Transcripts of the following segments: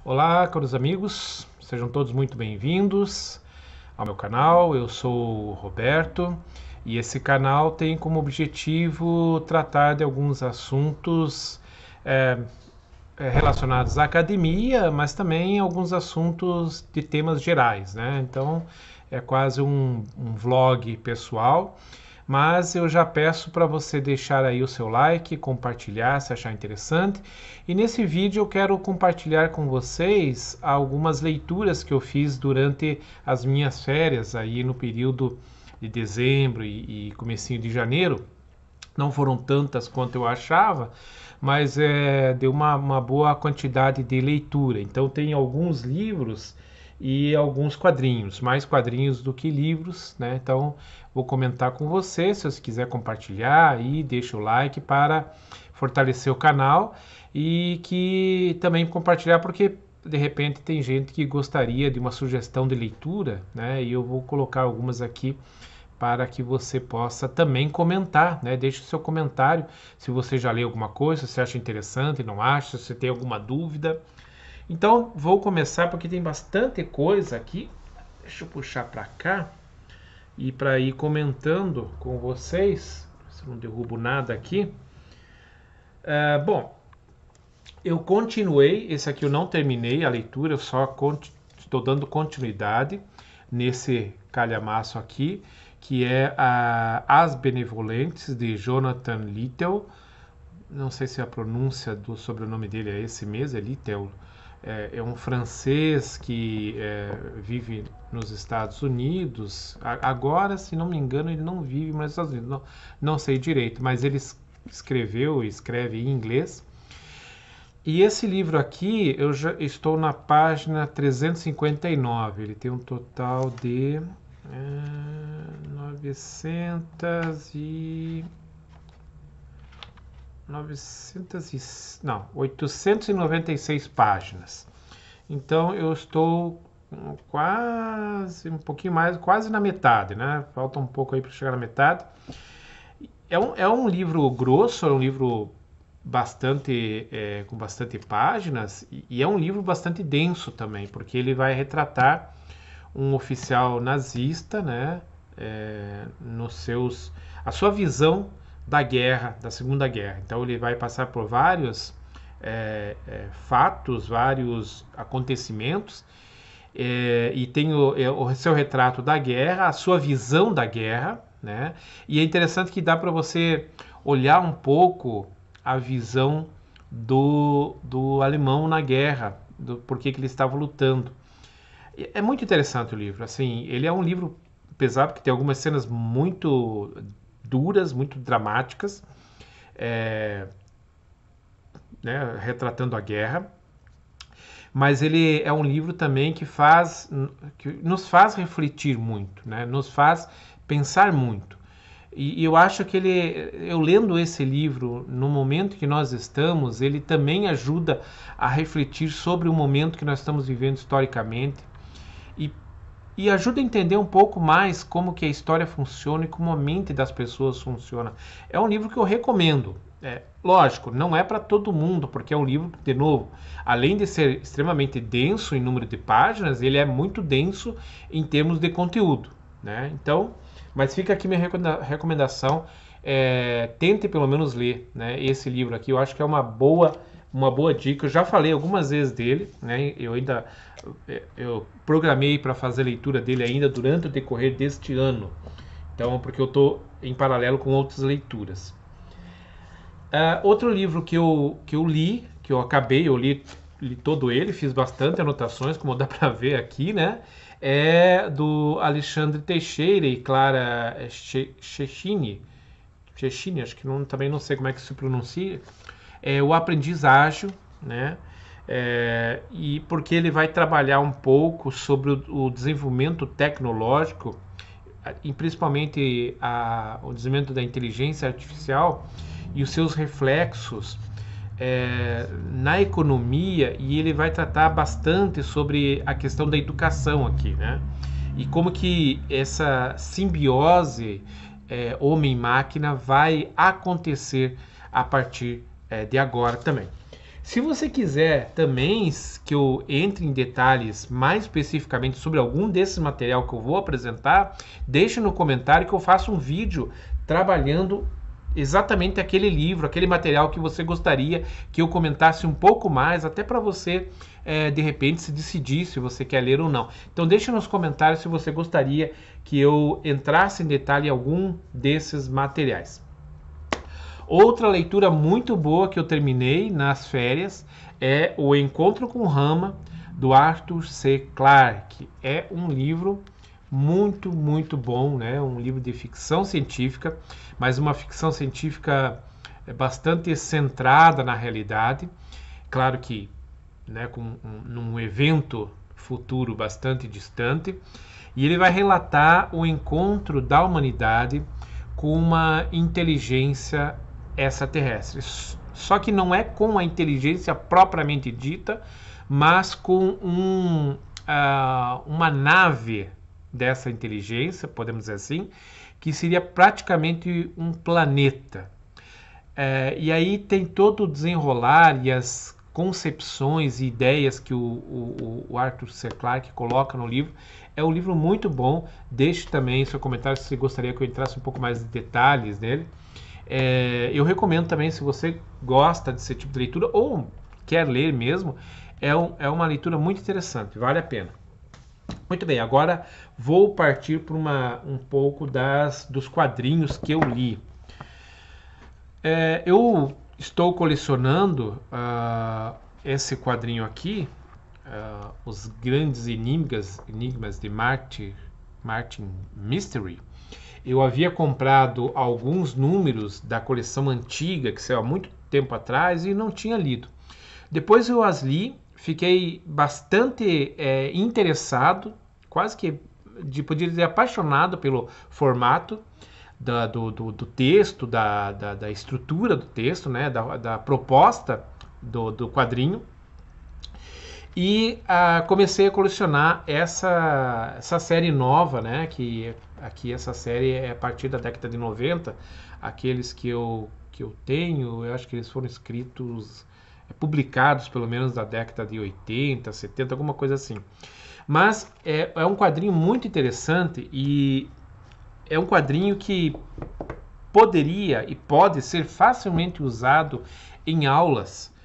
Olá, caros amigos, sejam todos muito bem-vindos ao meu canal. Eu sou o Roberto e esse canal tem como objetivo tratar de alguns assuntos eh, relacionados à academia, mas também alguns assuntos de temas gerais, né? Então é quase um vlog pessoal, mas eu já peço para você deixar aí o seu like, compartilhar se achar interessante. E nesse vídeo eu quero compartilhar com vocês algumas leituras que eu fiz durante as minhas férias aí no período de dezembro e comecinho de janeiro. Não foram tantas quanto eu achava, mas deu uma boa quantidade de leitura. Então tem alguns livros e alguns quadrinhos, mais quadrinhos do que livros, né? Então vou comentar com você, se você quiser compartilhar aí, deixa o like para fortalecer o canal e que também compartilhar porque de repente tem gente que gostaria de uma sugestão de leitura, né? E eu vou colocar algumas aqui para que você possa também comentar, né? Deixe o seu comentário se você já leu alguma coisa, se você acha interessante, não acha, se você tem alguma dúvida. Então, vou começar porque tem bastante coisa aqui. Deixa eu puxar para cá e para ir comentando com vocês, se eu não derrubo nada aqui. Bom, eu continuei, esse aqui eu não terminei a leitura, eu só estou dando continuidade nesse calhamaço aqui, que é As Benevolentes, de Jonathan Littell. Não sei se a pronúncia do sobrenome dele é esse mesmo, é Littell. É um francês que vive nos Estados Unidos. Agora, se não me engano, ele não vive nos Estados Unidos. Não sei direito, mas ele escreveu e escreve em inglês. E esse livro aqui, eu já estou na página 359. Ele tem um total de 896 páginas. Então eu estou quase, um pouquinho mais, quase na metade, né? Falta um pouco aí para chegar na metade. É um livro grosso, é um livro com bastante páginas e é um livro bastante denso também, porque ele vai retratar um oficial nazista, né? A sua visão da guerra, da Segunda Guerra. Então ele vai passar por vários fatos, vários acontecimentos, e tem o seu retrato da guerra, a sua visão da guerra, né? E é interessante que dá para você olhar um pouco a visão do alemão na guerra, do porquê que ele estava lutando. É muito interessante o livro. Assim, ele é um livro pesado, porque tem algumas cenas muito duras, muito dramáticas, né, retratando a guerra. Mas ele é um livro também que nos faz refletir muito, né, nos faz pensar muito. E eu acho que eu lendo esse livro, no momento que nós estamos, ele também ajuda a refletir sobre o momento que nós estamos vivendo historicamente e ajuda a entender um pouco mais como que a história funciona e como a mente das pessoas funciona. É um livro que eu recomendo. Lógico, não é para todo mundo, porque é um livro, de novo, além de ser extremamente denso em número de páginas, ele é muito denso em termos de conteúdo, né? Então, mas fica aqui minha recomendação, tente pelo menos ler, né, esse livro aqui. Eu acho que é uma boa dica. Eu já falei algumas vezes dele, né? Eu programei para fazer a leitura dele ainda durante o decorrer deste ano. Então, porque eu estou em paralelo com outras leituras. Outro livro que eu li, que eu acabei, eu li todo ele, fiz bastante anotações, como dá para ver aqui, né? É do Alexandre Teixeira e Clara Cecchini, acho que também não sei como é que se pronuncia. É O Aprendiz Ágil, né? E porque ele vai trabalhar um pouco sobre o desenvolvimento tecnológico, e principalmente o desenvolvimento da inteligência artificial e os seus reflexos na economia, e ele vai tratar bastante sobre a questão da educação aqui, né? E como que essa simbiose homem-máquina vai acontecer a partir de agora também. Se você quiser também que eu entre em detalhes mais especificamente sobre algum desses material que eu vou apresentar, deixe no comentário que eu faço um vídeo trabalhando exatamente aquele livro, aquele material que você gostaria que eu comentasse um pouco mais, até para você, de repente, se decidir se você quer ler ou não. Então deixe nos comentários se você gostaria que eu entrasse em detalhe em algum desses materiais. Outra leitura muito boa que eu terminei nas férias é O Encontro com Rama, do Arthur C. Clarke. É um livro muito, muito bom, né? Um livro de ficção científica, mas uma ficção científica bastante centrada na realidade. Claro que, né, num evento futuro bastante distante. E ele vai relatar o encontro da humanidade com uma inteligência extraterrestre. Só que não é com a inteligência propriamente dita, mas com uma nave dessa inteligência, podemos dizer assim, que seria praticamente um planeta. E aí tem todo o desenrolar e as concepções e ideias que o Arthur C. Clarke coloca no livro. É um livro muito bom. Deixe também seu comentário se você gostaria que eu entrasse um pouco mais de detalhes nele. Eu recomendo também, se você gosta desse tipo de leitura ou quer ler mesmo, é uma leitura muito interessante, vale a pena. Muito bem, agora vou partir para um pouco dos quadrinhos que eu li. Eu estou colecionando esse quadrinho aqui, Os Grandes Enigmas de Martin Mystery. Eu havia comprado alguns números da coleção antiga, que saiu há muito tempo atrás, e não tinha lido. Depois eu as li, fiquei bastante interessado, quase que, podia dizer, apaixonado pelo formato do texto, da estrutura do texto, né, da proposta do quadrinho. E comecei a colecionar essa série nova, né? Que aqui essa série é a partir da década de 90. Aqueles que eu tenho, eu acho que eles foram escritos, publicados pelo menos da década de 80, 70, alguma coisa assim. Mas é um quadrinho muito interessante e é um quadrinho que poderia e pode ser facilmente usado em aulas.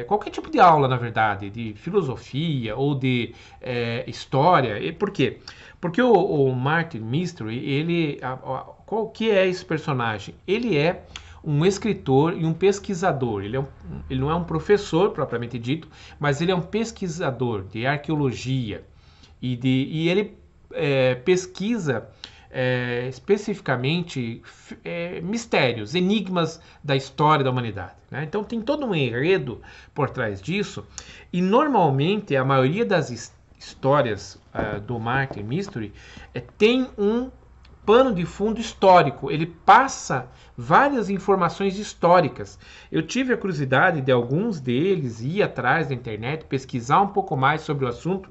Qualquer tipo de aula, na verdade, de filosofia ou de história. E por quê? Porque o Martin Mystery, qual que é esse personagem? Ele é um escritor e um pesquisador. Ele não é um professor, propriamente dito, mas ele é um pesquisador de arqueologia. E ele pesquisa especificamente mistérios, enigmas da história da humanidade, né? Então tem todo um enredo por trás disso, e normalmente a maioria das histórias do Martin Mystery tem um pano de fundo histórico, ele passa várias informações históricas. Eu tive a curiosidade de alguns deles, ir atrás da internet, pesquisar um pouco mais sobre o assunto,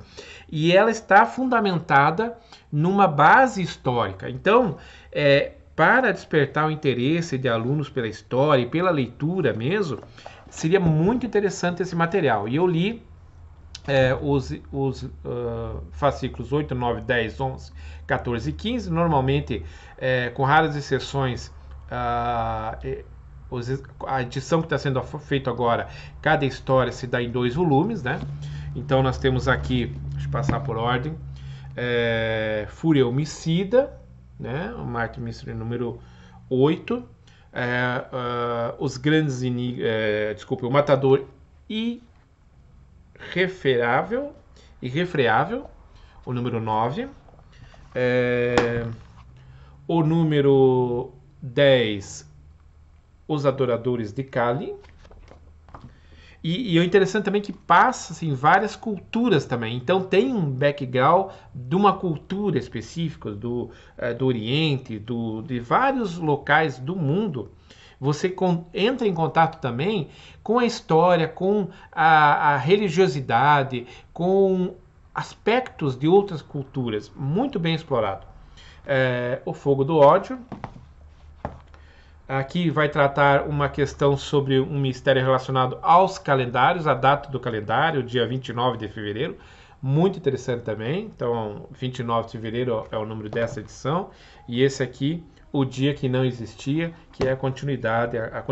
e ela está fundamentada numa base histórica. Então, para despertar o interesse de alunos pela história e pela leitura mesmo, seria muito interessante esse material. E eu li os fascículos 8, 9, 10, 11, 14 e 15, normalmente, com raras exceções, a edição que está sendo feita agora, cada história se dá em 2 volumes, né? Então nós temos aqui, deixa eu passar por ordem, Fúria Homicida, né? O Martin Mystery número 8, Os Grandes Enigmas, o Matador Irrefreável, o número 9, o número 10, Os Adoradores de Kali. E é interessante também que passa assim, várias culturas também. Então tem um background de uma cultura específica, do Oriente, de vários locais do mundo. Você entra em contato também com a história, com a religiosidade, com aspectos de outras culturas. Muito bem explorado. O Fogo do Ódio. Aqui vai tratar uma questão sobre um mistério relacionado aos calendários, a data do calendário, dia 29 de fevereiro. Muito interessante também. Então, 29 de fevereiro é o número dessa edição. E esse aqui, o dia que não existia, que é a continuidade, a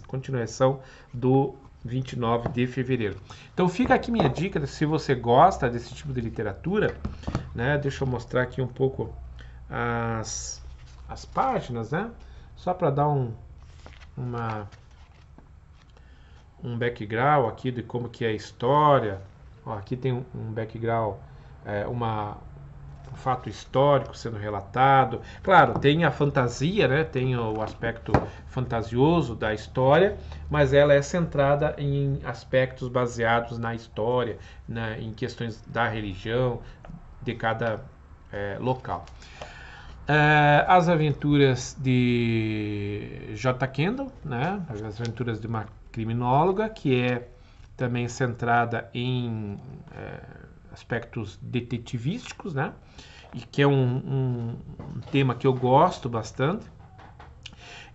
continuação do 29 de fevereiro. Então fica aqui minha dica, se você gosta desse tipo de literatura, né? Deixa eu mostrar aqui um pouco as páginas, né? Só para dar um background aqui de como que é a história. Ó, aqui tem um background, um fato histórico sendo relatado. Claro, tem a fantasia, né? Tem o aspecto fantasioso da história, mas ela é centrada em aspectos baseados na história, em questões da religião de cada local. As aventuras de J. Kendall, né? As aventuras de uma criminóloga, que é também centrada em aspectos detetivísticos, né? E que é um tema que eu gosto bastante.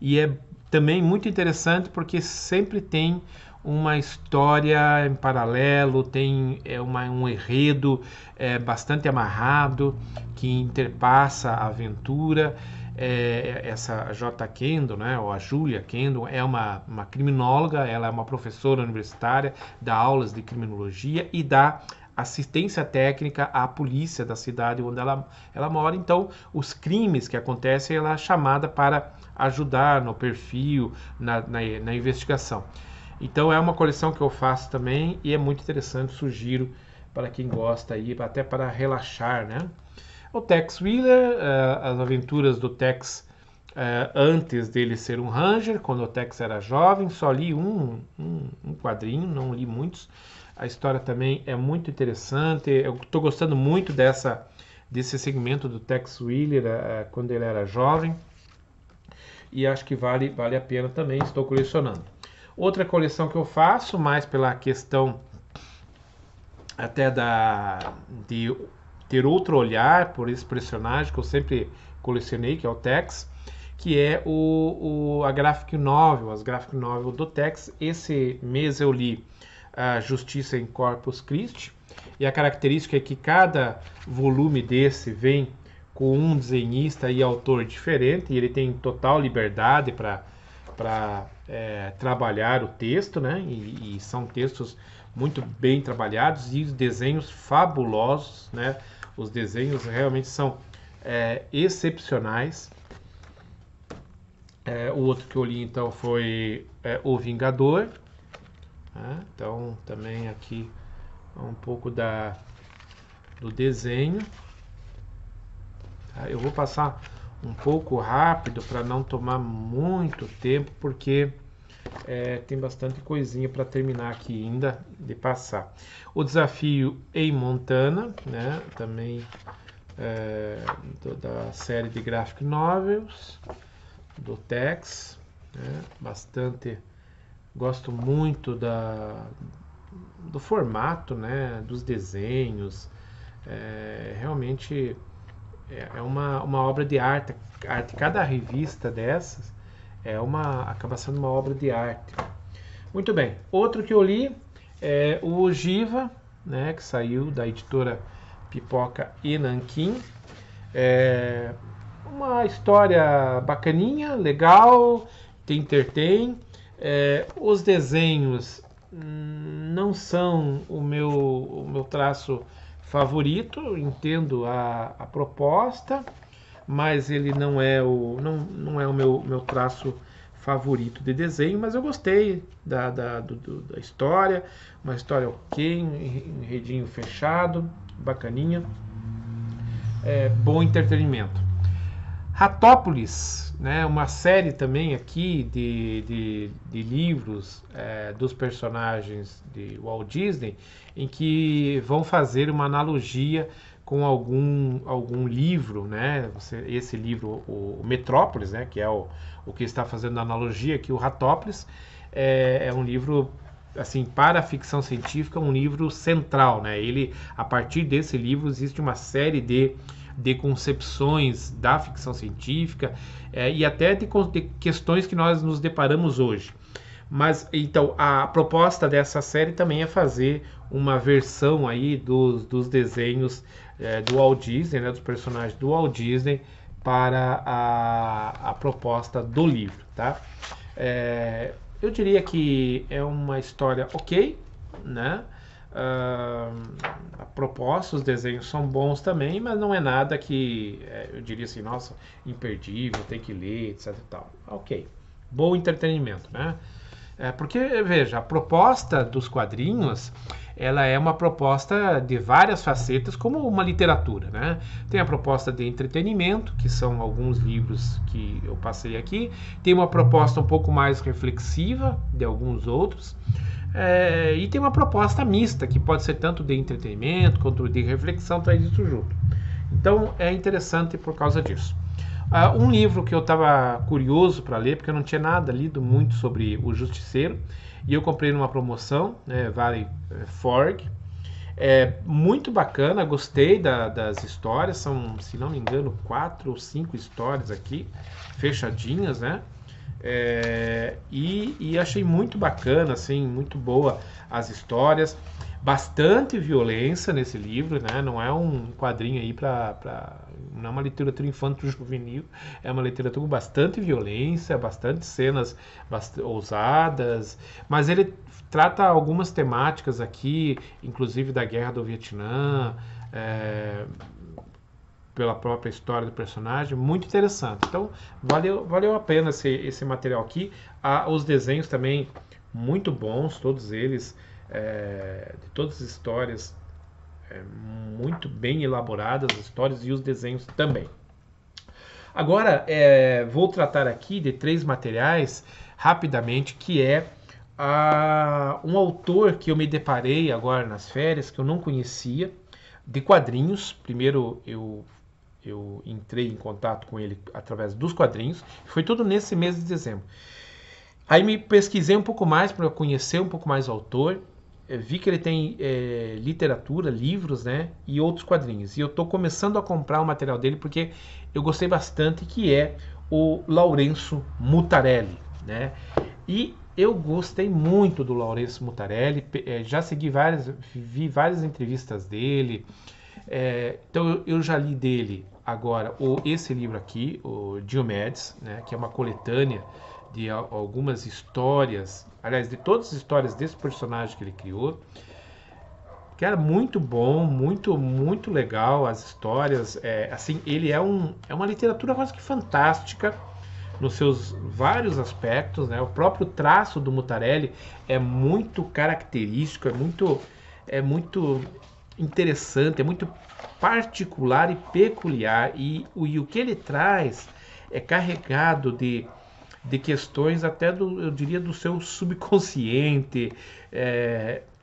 E é também muito interessante porque sempre tem uma história em paralelo, tem um enredo bastante amarrado que interpassa a aventura. Essa J. Kendall, né, ou a Julia Kendall, é uma criminóloga, ela é uma professora universitária, dá aulas de criminologia e dá assistência técnica à polícia da cidade onde ela mora. Então, os crimes que acontecem, ela é chamada para ajudar no perfil, na investigação. Então, é uma coleção que eu faço também e é muito interessante, sugiro para quem gosta aí, até para relaxar, né? O Tex Willer, as aventuras do Tex antes dele ser um Ranger, quando o Tex era jovem, só li um quadrinho, não li muitos. A história também é muito interessante, eu estou gostando muito desse segmento do Tex Willer quando ele era jovem, e acho que vale a pena também, estou colecionando. Outra coleção que eu faço, mais pela questão até de ter outro olhar por esse personagem que eu sempre colecionei, que é o Tex, que é a graphic novel, as graphic novel do Tex. Esse mês eu li a Justiça em Corpus Christi, e a característica é que cada volume desse vem com um desenhista e autor diferente, e ele tem total liberdade para trabalhar o texto, né? E são textos muito bem trabalhados e desenhos fabulosos, né? Os desenhos realmente são excepcionais. O outro que eu li então foi O Vingador. Né? Então também aqui um pouco do desenho. Tá? Eu vou passar um pouco rápido para não tomar muito tempo, porque tem bastante coisinha para terminar aqui ainda de passar. O Desafio em Montana, né? Também da série de graphic novels do Tex, né? Bastante, gosto muito do formato, né? Dos desenhos, realmente é uma obra de arte. Cada revista dessas acaba sendo uma obra de arte. Muito bem. Outro que eu li é o Ogiva, né, que saiu da editora Pipoca e Nanquim. Uma história bacaninha, legal, te entretém. Os desenhos não são o meu traço favorito, entendo a proposta, mas ele não é o meu traço favorito de desenho, mas eu gostei da história, uma história ok, um enredinho fechado, bacaninha, bom entretenimento. Ratópolis, né, uma série também aqui de livros dos personagens de Walt Disney, em que vão fazer uma analogia com algum livro, né? Esse livro, o Metrópolis, né, que é o que está fazendo a analogia aqui, o Ratópolis, é um livro, assim, para a ficção científica, um livro central, né? A partir desse livro existe uma série de de concepções da ficção científica e até de questões que nós nos deparamos hoje. Mas então a proposta dessa série também é fazer uma versão aí dos desenhos do Walt Disney, né, dos personagens do Walt Disney para a proposta do livro, tá? Eu diria que é uma história ok, né? A proposta, os desenhos são bons também, mas não é nada que eu diria assim, nossa, imperdível, tem que ler, etc e tal. Ok, bom entretenimento, né? Porque, veja, a proposta dos quadrinhos, ela é uma proposta de várias facetas, como uma literatura, né? Tem a proposta de entretenimento, que são alguns livros que eu passei aqui, tem uma proposta um pouco mais reflexiva de alguns outros, e tem uma proposta mista, que pode ser tanto de entretenimento quanto de reflexão, traz isso junto. Então, é interessante por causa disso. Um livro que eu estava curioso para ler, porque eu não tinha nada lido muito sobre o Justiceiro, e eu comprei numa promoção, Vale Forge. Muito bacana, gostei das histórias, são, se não me engano, 4 ou 5 histórias aqui, fechadinhas, né? E achei muito bacana, assim, muito boa as histórias. Bastante violência nesse livro, né? Não é um quadrinho aí não é uma literatura infanto-juvenil, é uma literatura com bastante violência, bastante cenas ousadas, mas ele trata algumas temáticas aqui, inclusive da Guerra do Vietnã, pela própria história do personagem, muito interessante. Então, valeu a pena esse material aqui. Os desenhos também muito bons, todos eles, de todas as histórias muito bem elaboradas, as histórias e os desenhos também. Agora, vou tratar aqui de 3 materiais rapidamente, que um autor que eu me deparei agora nas férias, que eu não conhecia, de quadrinhos. Primeiro eu entrei em contato com ele através dos quadrinhos, foi tudo nesse mês de dezembro. Aí me pesquisei um pouco mais para conhecer um pouco mais o autor, vi que ele tem literatura, livros, né, e outros quadrinhos. E eu estou começando a comprar o material dele porque eu gostei bastante, que é o Laurence Mutarelli, né? E eu gostei muito do Laurence Mutarelli, já vi várias entrevistas dele, então eu já li dele agora esse livro aqui, o Diomedes, né, que é uma coletânea de algumas histórias, aliás, de todas as histórias desse personagem que ele criou, que era muito bom, muito legal as histórias, assim, ele é uma literatura quase que fantástica nos seus vários aspectos, né? O próprio traço do Mutarelli é muito característico, é muito interessante, é muito particular e peculiar, e o que ele traz é carregado de questões até eu diria, do seu subconsciente.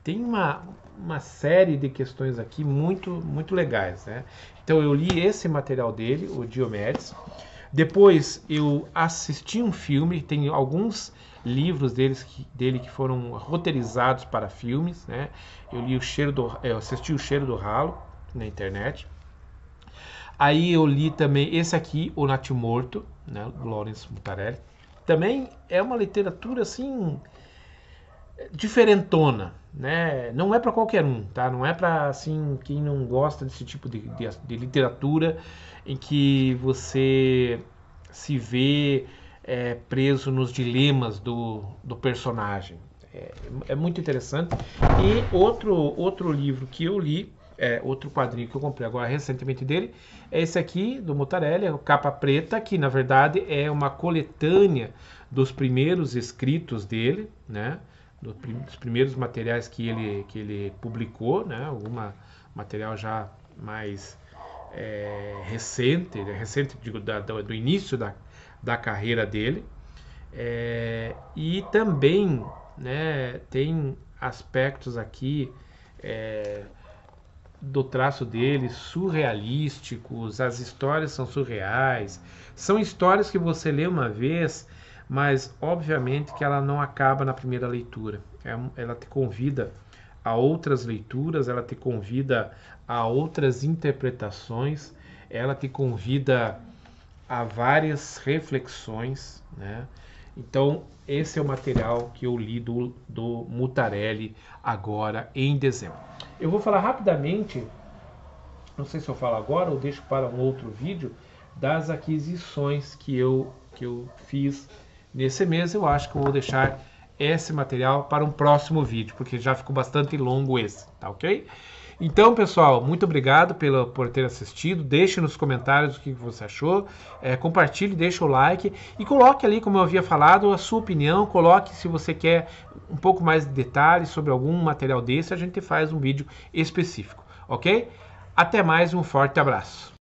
Tem uma série de questões aqui muito legais, né? Então eu li esse material dele, o Diomedes. Depois eu assisti um filme, tem alguns livros dele que foram roteirizados para filmes, né? Eu assisti o Cheiro do Ralo na internet. Aí eu li também esse aqui, O Natimorto, né, do Laurence Mutarelli. Também é uma literatura assim diferentona, né? Não é para qualquer um, tá? Não é para assim quem não gosta desse tipo de literatura em que você se vê preso nos dilemas do personagem. É muito interessante. E outro livro que eu li, outro quadrinho que eu comprei agora recentemente dele, é esse aqui, do Mutarelli, o Capa Preta, que na verdade é uma coletânea dos primeiros escritos dele, né? Dos primeiros materiais que ele publicou, né? Algum material já mais recente, digo, do início da carreira dele. E também, né, tem aspectos aqui do traço dele surrealísticos, as histórias são surreais, são histórias que você lê uma vez, mas obviamente que ela não acaba na primeira leitura. Ela te convida a outras leituras, ela te convida a outras interpretações. ela te convida a várias reflexões, né? Então, esse é o material que eu li do Mutarelli agora em dezembro. Eu vou falar rapidamente, não sei se eu falo agora ou deixo para um outro vídeo, das aquisições que eu fiz nesse mês. Eu acho que eu vou deixar esse material para um próximo vídeo, porque já ficou bastante longo esse, tá ok? Então, pessoal, muito obrigado por ter assistido. Deixe nos comentários o que você achou. Compartilhe, deixe o like e coloque ali, como eu havia falado, a sua opinião. Coloque se você quer um pouco mais de detalhes sobre algum material desse. A gente faz um vídeo específico, ok? Até mais, um forte abraço.